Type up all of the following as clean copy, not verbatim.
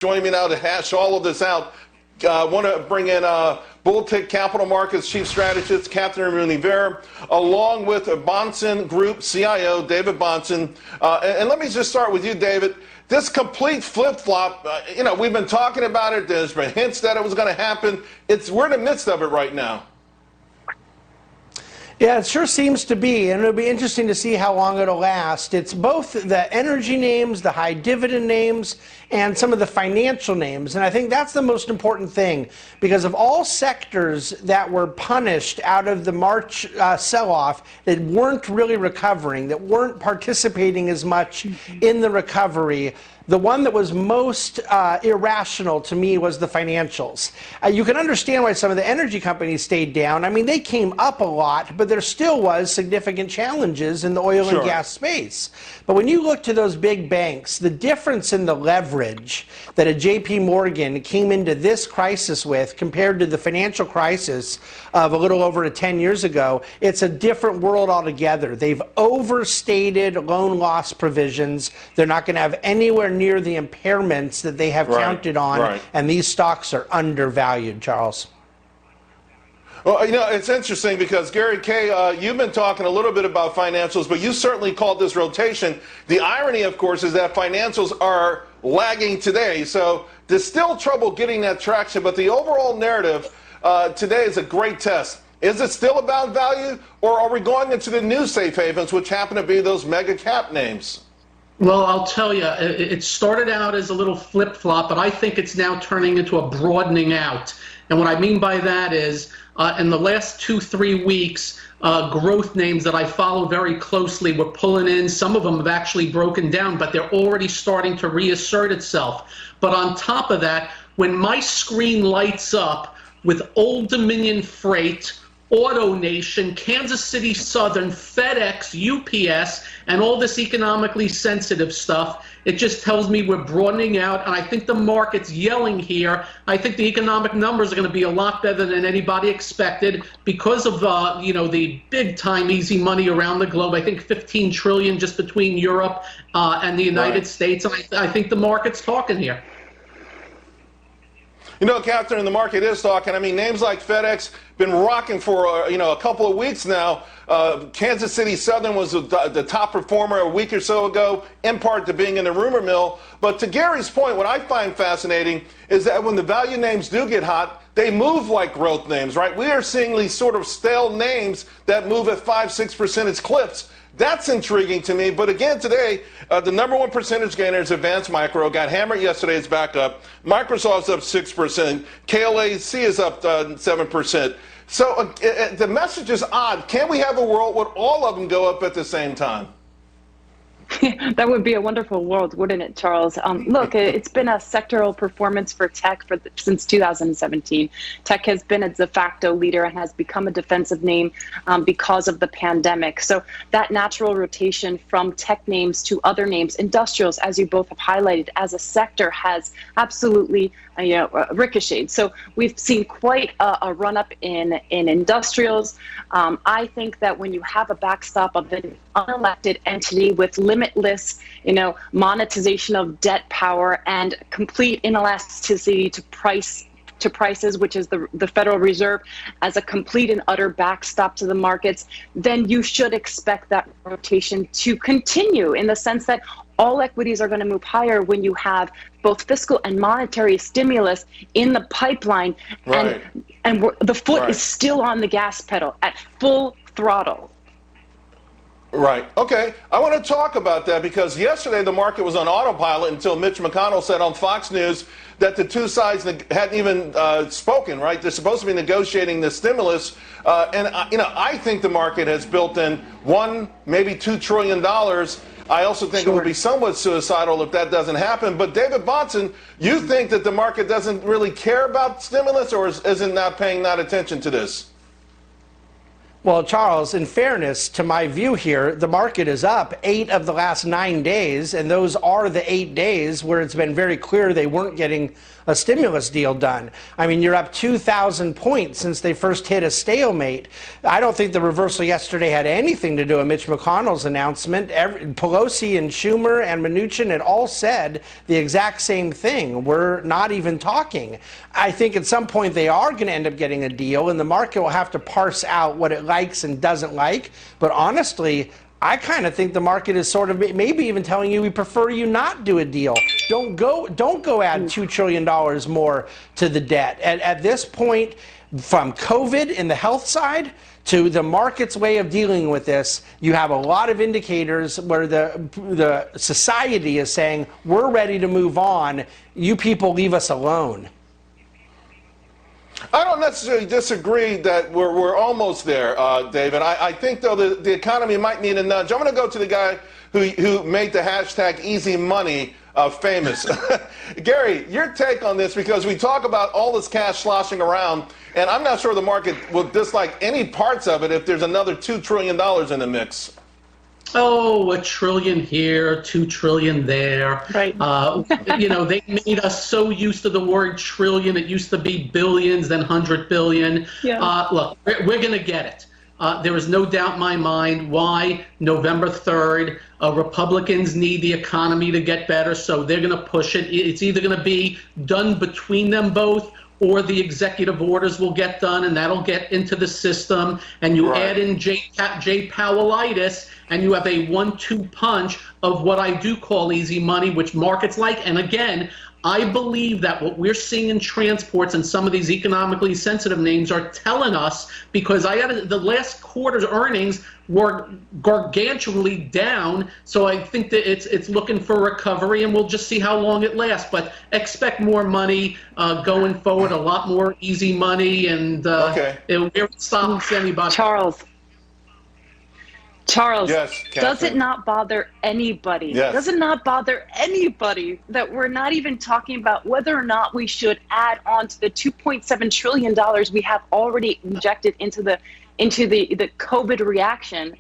Joining me now to hash all of this out. I want to bring in Bulltick Capital Markets Chief Strategist Catherine Rooney-Vera, along with Bahnsen Group CIO David Bahnsen. And let me just start with you, David. This complete flip-flop, we've been talking about it. There's been hints that it was going to happen. We're in the midst of it right now. Yeah, it sure seems to be, and it'll be interesting to see how long it'll last. It's both the energy names, the high dividend names, and some of the financial names. And I think that's the most important thing, because of all sectors that were punished out of the March sell-off that weren't really recovering, that weren't participating as much in the recovery, the one that was most irrational to me was the financials. You can understand why some of the energy companies stayed down. I mean, they came up a lot, but there still was significant challenges in the oil and gas space. But when you look to those big banks, the difference in the leverage that a JP Morgan came into this crisis with compared to the financial crisis of a little over 10 years ago, it's a different world altogether. They've overstated loan loss provisions. They're not going to have anywhere near the impairments that they have counted on, and these stocks are undervalued, Charles. Well, it's interesting because, Gary Kay, you've been talking a little bit about financials, but you certainly called this rotation. The irony, of course, is that financials are lagging today, so there's still trouble getting that traction, but the overall narrative today is a great test. Is it still about value, or are we going into the new safe havens, which happen to be those mega cap names? Well, I'll tell you, it started out as a little flip-flop, but I think it's now turning into a broadening out. And what I mean by that is, in the last 2-3 weeks, growth names that I follow very closely were pulling in. Some of them have actually broken down, but they're already starting to reassert itself. But on top of that, when my screen lights up with Old Dominion Freight, AutoNation, Kansas City Southern, FedEx, UPS, and all this economically sensitive stuff, it just tells me we're broadening out, and I think the market's yelling here. I think the economic numbers are going to be a lot better than anybody expected because of the big-time easy money around the globe. I think 15 trillion just between Europe and the United States, and I think the market's talking here. Catherine, the market is talking. I mean, names like FedEx been rocking for a couple of weeks now. Kansas City Southern was the top performer a week or so ago, in part to being in the rumor mill. But to Gary's point, what I find fascinating is that when the value names do get hot, they move like growth names, right? We are seeing these sort of stale names that move at 5-6% clips. That's intriguing to me. But again, today, the number one percentage gainer is Advanced Micro. Got hammered yesterday. It's back up. Microsoft's up 6%. KLAC is up 7%. So the message is odd. Can we have a world where all of them go up at the same time? That would be a wonderful world, wouldn't it, Charles? Look, it's been a sectoral performance for tech since 2017. Tech has been a de facto leader and has become a defensive name because of the pandemic. So that natural rotation from tech names to other names, industrials, as you both have highlighted, as a sector has absolutely ricocheted. So we've seen quite a run-up in industrials. I think that when you have a backstop of an unelected entity with limitless, monetization of debt power and complete inelasticity to prices, which is the Federal Reserve, as a complete and utter backstop to the markets, then you should expect that rotation to continue in the sense that all equities are going to move higher when you have both fiscal and monetary stimulus in the pipeline, and the foot is still on the gas pedal at full throttle. Right. Okay. I want to talk about that because yesterday the market was on autopilot until Mitch McConnell said on Fox News that the two sides hadn't even spoken, right? They're supposed to be negotiating the stimulus. I think the market has built in maybe $2 trillion. I also think it would be somewhat suicidal if that doesn't happen. But David Bahnsen, you think that the market doesn't really care about stimulus, or is it not paying attention to this? Well, Charles, in fairness to my view here, the market is up 8 of the last 9 days, and those are the 8 days where it's been very clear they weren't getting a stimulus deal done. I mean, you're up 2,000 points since they first hit a stalemate. I don't think the reversal yesterday had anything to do with Mitch McConnell's announcement. Pelosi and Schumer and Mnuchin had all said the exact same thing. We're not even talking. I think at some point they are going to end up getting a deal, and the market will have to parse out what it likes and doesn't like. But honestly, I kind of think the market is sort of maybe even telling you we prefer you not do a deal. Don't go add $2 trillion more to the debt. At this point, from COVID in the health side to the market's way of dealing with this, you have a lot of indicators where the society is saying, we're ready to move on. You people leave us alone. I don't necessarily disagree that we're almost there, David. I think, though, the economy might need a nudge. I'm going to go to the guy who made the hashtag easy money famous. Gary, your take on this, because we talk about all this cash sloshing around, and I'm not sure the market will dislike any parts of it if there's another $2 trillion in the mix. Oh, $1 trillion here, $2 trillion there. Right. They made us so used to the word trillion. It used to be billions, then 100 billion. Yeah. Look, we're going to get it. There is no doubt in my mind why November 3rd, Republicans need the economy to get better, so they're going to push it. It's either going to be done between them both, or the executive orders will get done, and that'll get into the system. And you add in Jay Powellitis, and you have a 1-2 punch of what I do call easy money, which markets like. And again, I believe that what we're seeing in transports and some of these economically sensitive names are telling us, because the last quarter's earnings were gargantuanly down, so I think that it's looking for recovery, and we'll just see how long it lasts. But expect more money going forward, a lot more easy money, and it stops anybody. Charles, yes, does it not bother anybody? Yes. Does it not bother anybody that we're not even talking about whether or not we should add on to the $2.7 trillion we have already injected into the COVID reaction?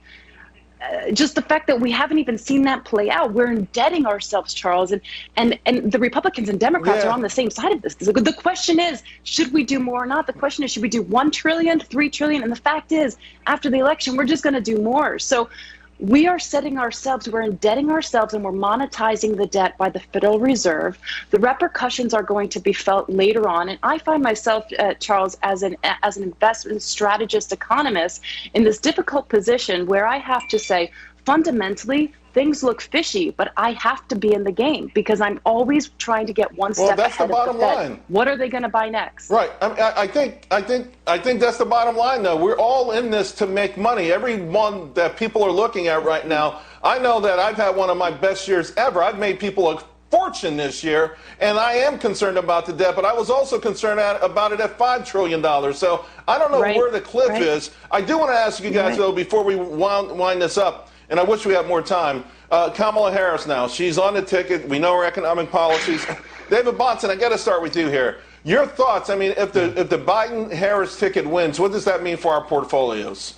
Just the fact that we haven't even seen that play out. We're indebting ourselves, Charles, and the Republicans and Democrats are on the same side of this. The question is, should we do more or not? The question is, should we do 1 trillion, 3 trillion? And the fact is, after the election, we're just going to do more. So we are we're indebting ourselves, and we're monetizing the debt by the Federal Reserve. The repercussions are going to be felt later on. And I find myself, Charles, as an investment strategist economist in this difficult position where I have to say, fundamentally, things look fishy, but I have to be in the game because I'm always trying to get one step ahead of the Fed. Line. What are they going to buy next? Right. I think that's the bottom line, though. We're all in this to make money. Every one that people are looking at right now, I know that I've had one of my best years ever. I've made people a fortune this year, and I am concerned about the debt, but I was also concerned about it at $5 trillion. So I don't know where the cliff is. I do want to ask you guys, though, before we wind this up, and I wish we had more time. Kamala Harris now, she's on the ticket. We know her economic policies. David Bahnsen, I got to start with you here. Your thoughts, I mean, if the Biden-Harris ticket wins, what does that mean for our portfolios?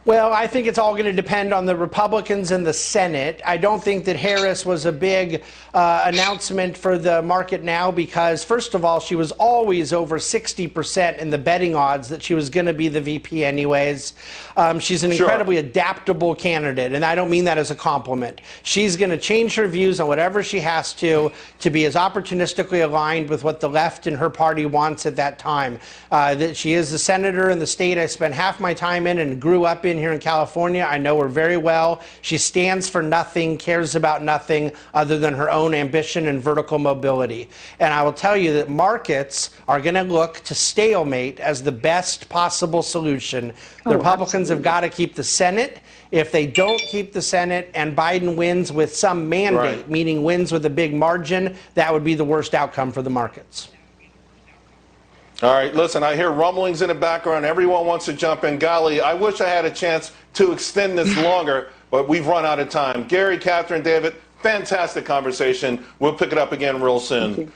Well, I think it's all going to depend on the Republicans in the Senate. I don't think that Harris was a big announcement for the market now because, first of all, she was always over 60% in the betting odds that she was going to be the VP anyways. She's an incredibly adaptable candidate, and I don't mean that as a compliment. She's going to change her views on whatever she has to be as opportunistically aligned with what the left and her party wants at that time. That she is the senator in the state I spent half my time in and grew up in here in California. I know her very well. She stands for nothing, cares about nothing other than her own ambition and vertical mobility. And I will tell you that markets are going to look to stalemate as the best possible solution. The Republicans have got to keep the Senate. If they don't keep the Senate and Biden wins with some mandate, meaning wins with a big margin, that would be the worst outcome for the markets. All right, listen, I hear rumblings in the background. Everyone wants to jump in. Golly, I wish I had a chance to extend this longer, but we've run out of time. Gary, Catherine, David, fantastic conversation. We'll pick it up again real soon.